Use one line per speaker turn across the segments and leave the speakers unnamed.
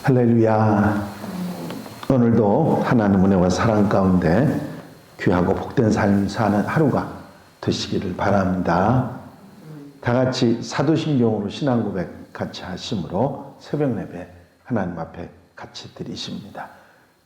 할렐루야. 오늘도 하나님 은혜와 사랑 가운데 귀하고 복된 삶 사는 하루가 되시기를 바랍니다. 다 같이 사도신경으로 신앙 고백 같이 하심으로 새벽 예배 하나님 앞에 같이 드리십니다.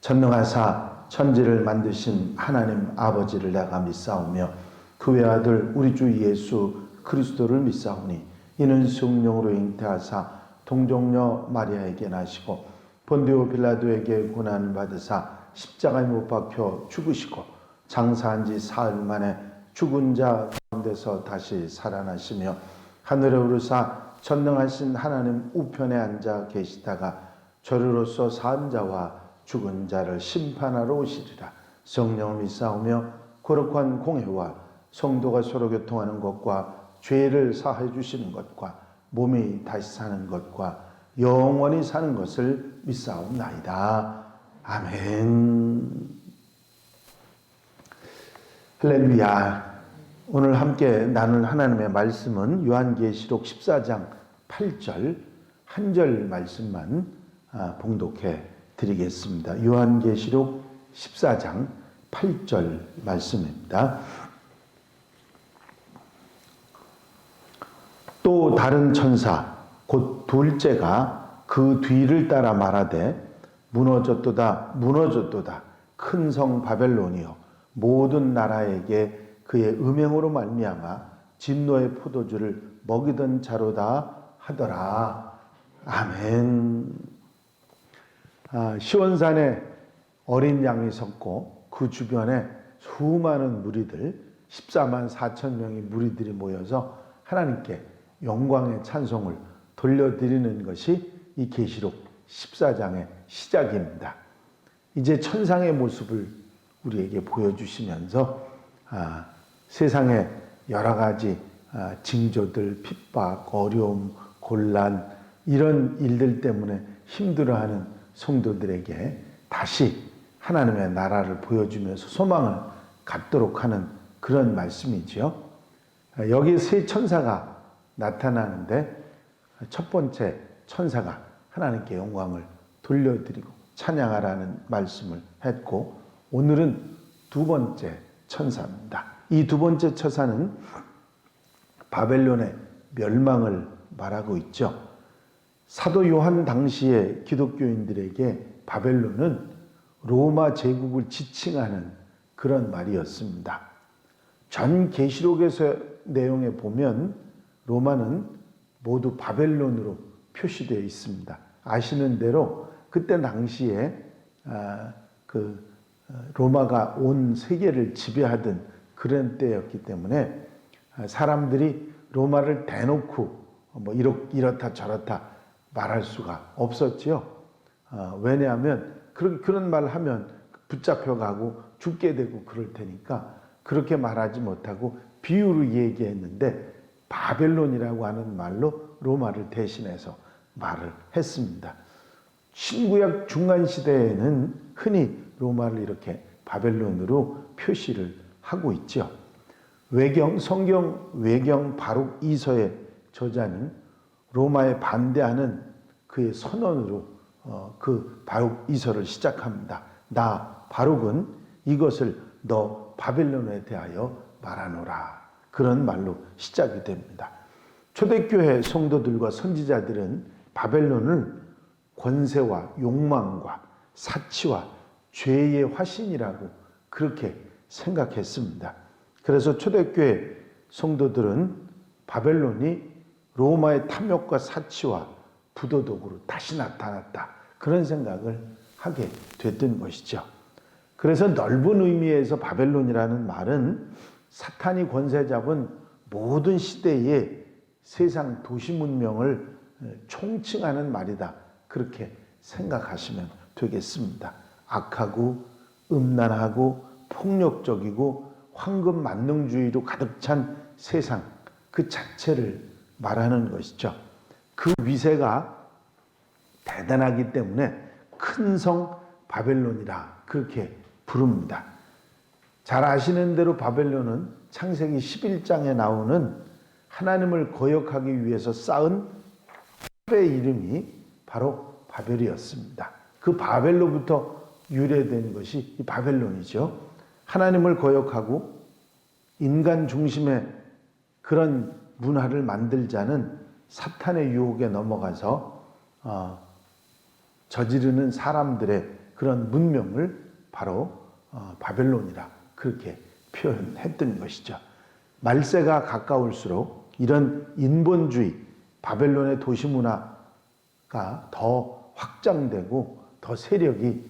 전능하사 천지를 만드신 하나님 아버지를 내가 믿사오며 그 외아들 우리 주 예수 그리스도를 믿사오니 이는 성령으로 잉태하사 동정녀 마리아에게 나시고 본디오 빌라도에게 고난을 받으사 십자가에 못 박혀 죽으시고 장사한 지 사흘 만에 죽은 자 가운데서 다시 살아나시며 하늘에 오르사 전능하신 하나님 우편에 앉아 계시다가 저리로서 산 자와 죽은 자를 심판하러 오시리라. 성령을 믿사오며 거룩한 공회와 성도가 서로 교통하는 것과 죄를 사해 주시는 것과 몸이 다시 사는 것과 영원히 사는 것을 믿사옵나이다. 아멘. 할렐루야. 오늘 함께 나눌 하나님의 말씀은 요한계시록 14장 8절 한 절 말씀만 봉독해 드리겠습니다. 요한계시록 14장 8절 말씀입니다. 또 다른 천사 곧 둘째가 그 뒤를 따라 말하되 무너졌도다 무너졌도다 큰 성 바벨론이여 모든 나라에게 그의 음행으로 말미암아 진노의 포도주를 먹이던 자로다 하더라. 아멘. 시온산에 어린 양이 섰고 그 주변에 수많은 무리들 14만 4천 명의 무리들이 모여서 하나님께 영광의 찬송을 돌려드리는 것이 이 계시록 14장의 시작입니다. 이제 천상의 모습을 우리에게 보여주시면서 세상의 여러 가지 징조들, 핍박, 어려움, 곤란 이런 일들 때문에 힘들어하는 성도들에게 다시 하나님의 나라를 보여주면서 소망을 갖도록 하는 그런 말씀이죠. 여기 세 천사가 나타나는데 첫 번째 천사가 하나님께 영광을 돌려드리고 찬양하라는 말씀을 했고 오늘은 두 번째 천사입니다. 이 두 번째 천사는 바벨론의 멸망을 말하고 있죠. 사도 요한 당시의 기독교인들에게 바벨론은 로마 제국을 지칭하는 그런 말이었습니다. 전 계시록에서 내용에 보면 로마는 모두 바벨론으로 표시되어 있습니다. 아시는 대로 그때 당시에 로마가 온 세계를 지배하던 그런 때였기 때문에 사람들이 로마를 대놓고 뭐 이렇다 저렇다 말할 수가 없었지요. 왜냐하면 그런 말을 하면 붙잡혀가고 죽게 되고 그럴 테니까 그렇게 말하지 못하고 비유로 얘기했는데 바벨론이라고 하는 말로 로마를 대신해서 말을 했습니다. 신구약 중간시대에는 흔히 로마를 이렇게 바벨론으로 표시를 하고 있죠. 성경 외경 바룩 2서의 저자는 로마에 반대하는 그의 선언으로 그 바룩 2서를 시작합니다. 나 바룩은 이것을 너 바벨론에 대하여 말하노라. 그런 말로 시작이 됩니다. 초대교회 성도들과 선지자들은 바벨론을 권세와 욕망과 사치와 죄의 화신이라고 그렇게 생각했습니다. 그래서 초대교회 성도들은 바벨론이 로마의 탐욕과 사치와 부도덕으로 다시 나타났다. 그런 생각을 하게 됐던 것이죠. 그래서 넓은 의미에서 바벨론이라는 말은 사탄이 권세 잡은 모든 시대의 세상 도시 문명을 총칭하는 말이다. 그렇게 생각하시면 되겠습니다. 악하고 음란하고 폭력적이고 황금 만능주의로 가득 찬 세상 그 자체를 말하는 것이죠. 그 위세가 대단하기 때문에 큰 성 바벨론이라 그렇게 부릅니다. 잘 아시는 대로 바벨론은 창세기 11장에 나오는 하나님을 거역하기 위해서 쌓은 탑의 이름이 바로 바벨이었습니다. 그 바벨로부터 유래된 것이 이 바벨론이죠. 하나님을 거역하고 인간 중심의 그런 문화를 만들자는 사탄의 유혹에 넘어가서 저지르는 사람들의 그런 문명을 바로 바벨론이라 그렇게 표현했던 것이죠. 말세가 가까울수록 이런 인본주의, 바벨론의 도시 문화가 더 확장되고 더 세력이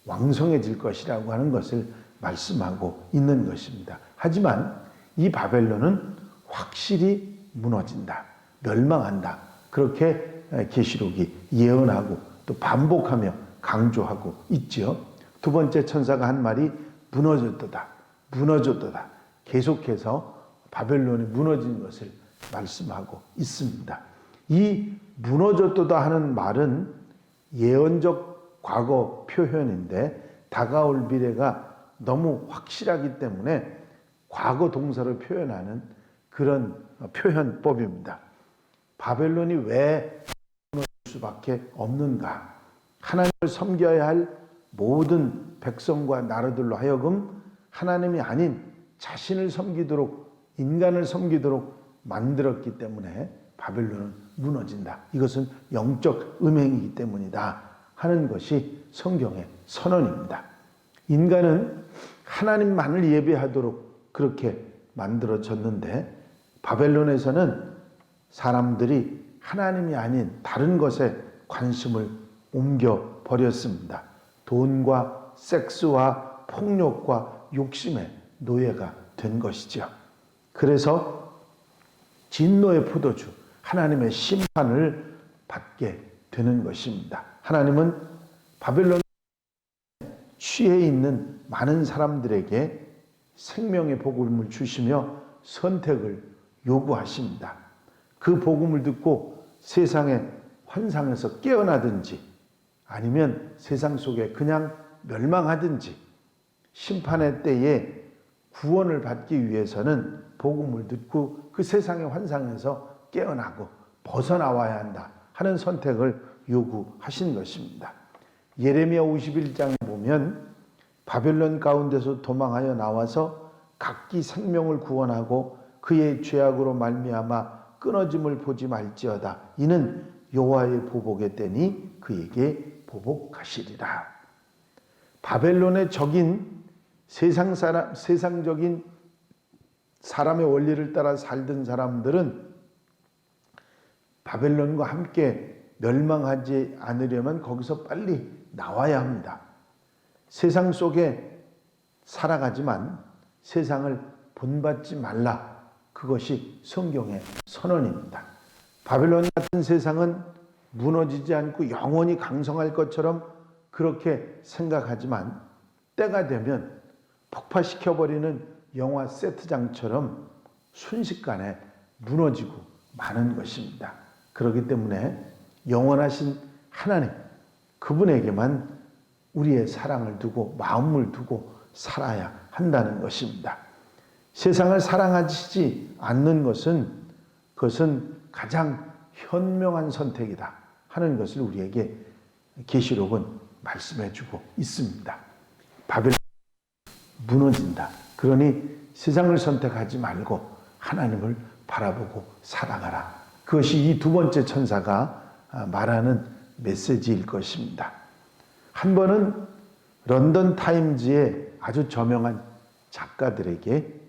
왕성해질 것이라고 하는 것을 말씀하고 있는 것입니다. 하지만 이 바벨론은 확실히 무너진다, 멸망한다. 그렇게 계시록이 예언하고 또 반복하며 강조하고 있죠. 두 번째 천사가 한 말이 무너졌도다, 무너졌도다. 계속해서 바벨론이 무너진 것을 말씀하고 있습니다. 이 무너졌도다 하는 말은 예언적 과거 표현인데 다가올 미래가 너무 확실하기 때문에 과거 동사를 표현하는 그런 표현법입니다. 바벨론이 왜 무너질 수밖에 없는가? 하나님을 섬겨야 할 모든 백성과 나라들로 하여금 하나님이 아닌 자신을 섬기도록, 인간을 섬기도록 만들었기 때문에 바벨론은 무너진다. 이것은 영적 음행이기 때문이다 하는 것이 성경의 선언입니다. 인간은 하나님만을 예배하도록 그렇게 만들어졌는데 바벨론에서는 사람들이 하나님이 아닌 다른 것에 관심을 옮겨 버렸습니다. 돈과 섹스와 폭력과 욕심의 노예가 된 것이죠. 그래서 진노의 포도주, 하나님의 심판을 받게 되는 것입니다. 하나님은 바벨론 취해 있는 많은 사람들에게 생명의 복음을 주시며 선택을 요구하십니다. 그 복음을 듣고 세상의 환상에서 깨어나든지 아니면 세상 속에 그냥 멸망하든지 심판의 때에 구원을 받기 위해서는 복음을 듣고 그 세상의 환상에서 깨어나고 벗어나와야 한다 하는 선택을 요구하신 것입니다. 예레미야 51장에 보면 바벨론 가운데서 도망하여 나와서 각기 생명을 구원하고 그의 죄악으로 말미암아 끊어짐을 보지 말지어다. 이는 여호와의 보복의 때니 그에게 보복하시리라. 바벨론의 적인 세상적인 사람의 원리를 따라 살던 사람들은 바벨론과 함께 멸망하지 않으려면 거기서 빨리 나와야 합니다. 세상 속에 살아가지만 세상을 본받지 말라. 그것이 성경의 선언입니다. 바벨론 같은 세상은 무너지지 않고 영원히 강성할 것처럼 그렇게 생각하지만 때가 되면 폭파시켜버리는 영화 세트장처럼 순식간에 무너지고 마는 것입니다. 그렇기 때문에 영원하신 하나님, 그분에게만 우리의 사랑을 두고 마음을 두고 살아야 한다는 것입니다. 세상을 사랑하지 않는 것은 그것은 가장 현명한 선택이다 하는 것을 우리에게 계시록은 말씀해 주고 있습니다. 바벨론 무너진다. 그러니 세상을 선택하지 말고 하나님을 바라보고 살아가라. 그것이 이 두 번째 천사가 말하는 메시지일 것입니다. 한 번은 런던 타임즈의 아주 저명한 작가들에게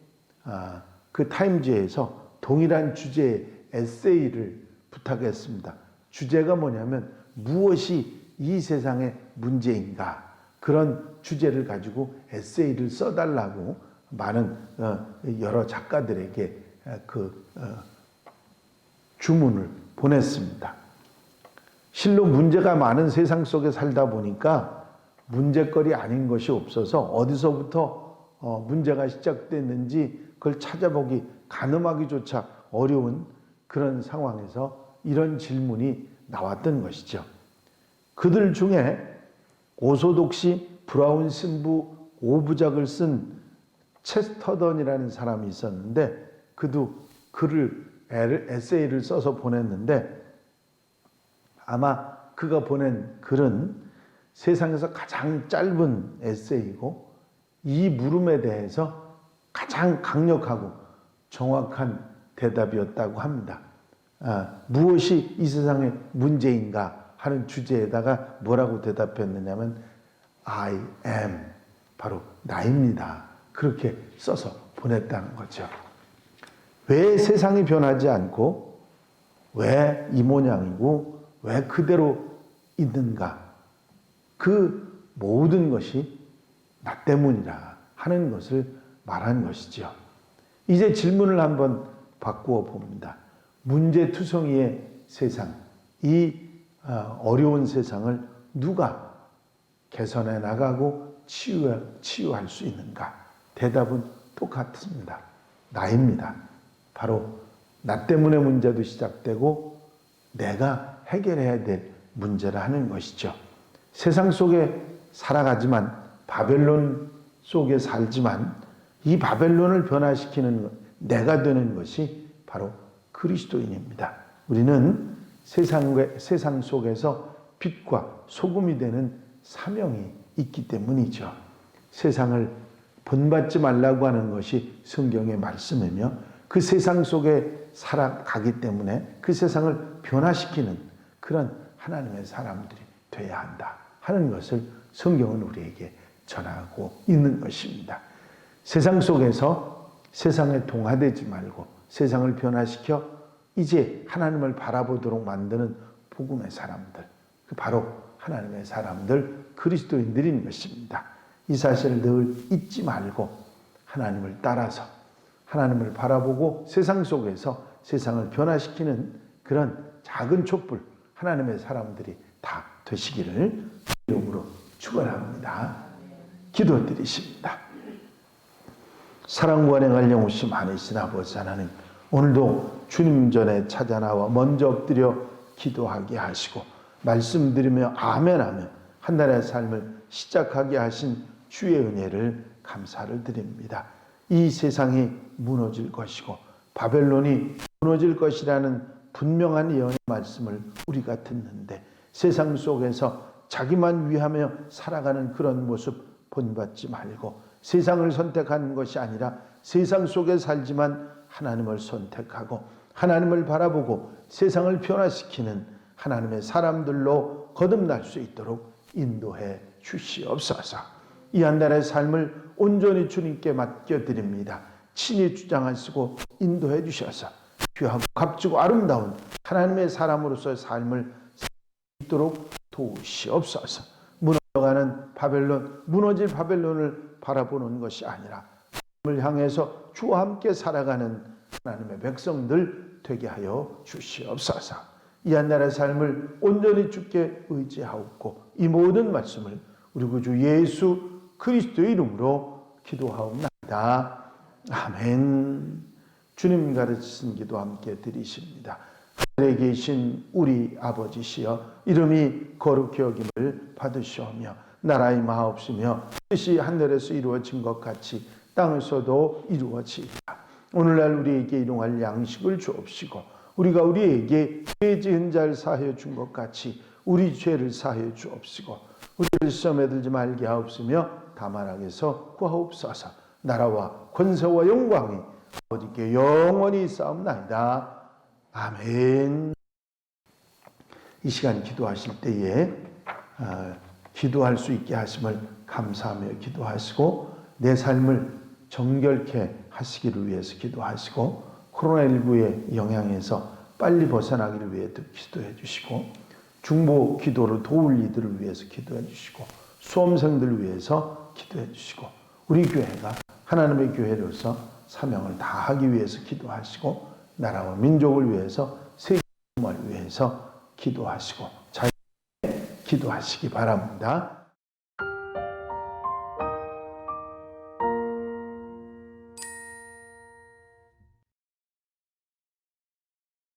그 타임즈에서 동일한 주제의 에세이를 부탁했습니다. 주제가 뭐냐면 무엇이 이 세상의 문제인가, 그런 주제를 가지고 에세이를 써달라고 많은 여러 작가들에게 주문을 보냈습니다. 실로 문제가 많은 세상 속에 살다 보니까 문제거리 아닌 것이 없어서 어디서부터 문제가 시작됐는지 그걸 찾아보기, 가늠하기조차 어려운 그런 상황에서 이런 질문이 나왔던 것이죠. 그들 중에 오소독시 브라운 신부 5부작을 쓴 체스터던이라는 사람이 있었는데 그도 에세이를 써서 보냈는데 아마 그가 보낸 글은 세상에서 가장 짧은 에세이고 이 물음에 대해서 가장 강력하고 정확한 대답이었다고 합니다. 무엇이 이 세상의 문제인가 하는 주제에다가 뭐라고 대답했느냐면 I am, 바로 나입니다. 그렇게 써서 보냈다는 거죠. 왜 세상이 변하지 않고 왜 이 모양이고 왜 그대로 있는가? 그 모든 것이 나 때문이라 하는 것을 말한 것이죠. 이제 질문을 한번 바꾸어 봅니다. 문제투성이의 세상, 이 어려운 세상을 누가 개선해 나가고 치유할 수 있는가? 대답은 똑같습니다. 나입니다. 바로 나 때문에 문제도 시작되고 내가 해결해야 될 문제라 하는 것이죠. 세상 속에 살아가지만 바벨론 속에 살지만 이 바벨론을 변화시키는 내가 되는 것이 바로 그리스도인입니다. 우리는 세상 속에서 빛과 소금이 되는 사명이 있기 때문이죠. 세상을 본받지 말라고 하는 것이 성경의 말씀이며 그 세상 속에 살아가기 때문에 그 세상을 변화시키는 그런 하나님의 사람들이 되어야 한다 하는 것을 성경은 우리에게 전하고 있는 것입니다. 세상 속에서 세상에 동화되지 말고 세상을 변화시켜 이제 하나님을 바라보도록 만드는 복음의 사람들, 바로 하나님의 사람들, 그리스도인들인 것입니다. 이 사실을 늘 잊지 말고 하나님을 따라서 하나님을 바라보고 세상 속에서 세상을 변화시키는 그런 작은 촛불, 하나님의 사람들이 다 되시기를 이름으로 축원합니다. 기도드리십니다. 사랑과 은혜가 영우심 많으신 아버지 하나님, 오늘도 주님 전에 찾아나와 먼저 엎드려 기도하게 하시고 말씀드리며 아멘하며 한 달의 삶을 시작하게 하신 주의 은혜를 감사를 드립니다. 이 세상이 무너질 것이고 바벨론이 무너질 것이라는 분명한 예언의 말씀을 우리가 듣는데 세상 속에서 자기만 위하며 살아가는 그런 모습 본받지 말고 세상을 선택하는 것이 아니라 세상 속에 살지만 하나님을 선택하고 하나님을 바라보고 세상을 변화시키는 하나님의 사람들로 거듭날 수 있도록 인도해 주시옵소서. 이 한 달의 삶을 온전히 주님께 맡겨드립니다. 친히 주장하시고 인도해 주셔서 귀하고 값지고 아름다운 하나님의 사람으로서의 삶을 살도록 도우시옵소서. 무너져가는 바벨론, 무너질 바벨론을 바라보는 것이 아니라 하나님을 향해서 주와 함께 살아가는 하나님의 백성들 되게 하여 주시옵소서. 이 한 날의 삶을 온전히 주께 의지하옵고 이 모든 말씀을 우리 구주 예수 그리스도의 이름으로 기도하옵나이다. 아멘. 주님 가르치신 기도 함께 드리십니다. 하늘에 계신 우리 아버지시여 이름이 거룩히 여김을 받으시오며 나라의 마옵시며 뜻이 하늘에서 이루어진 것 같이 땅에서도 이루어지이다. 오늘날 우리에게 일용할 양식을 주옵시고 우리가 우리에게 죄 지은 자를 사하여 준 것 같이 우리 죄를 사하여 주옵시고 우리를 시험에 들지 말게 하옵시며 다만 악에서 구하옵소서. 나라와 권세와 영광이 아버지께 영원히 있사옵나이다. 아멘. 이 시간 기도하실 때에 기도할 수 있게 하심을 감사하며 기도하시고 내 삶을 정결케 하시기를 위해서 기도하시고 코로나19의 영향에서 빨리 벗어나기를 위해 기도해 주시고 중보 기도를 도울 이들을 위해서 기도해 주시고 수험생들을 위해서 기도해 주시고 우리 교회가 하나님의 교회로서 사명을 다하기 위해서 기도하시고 나라와 민족을 위해서 세계를 위해서 기도하시고 자유에 기도하시기 바랍니다.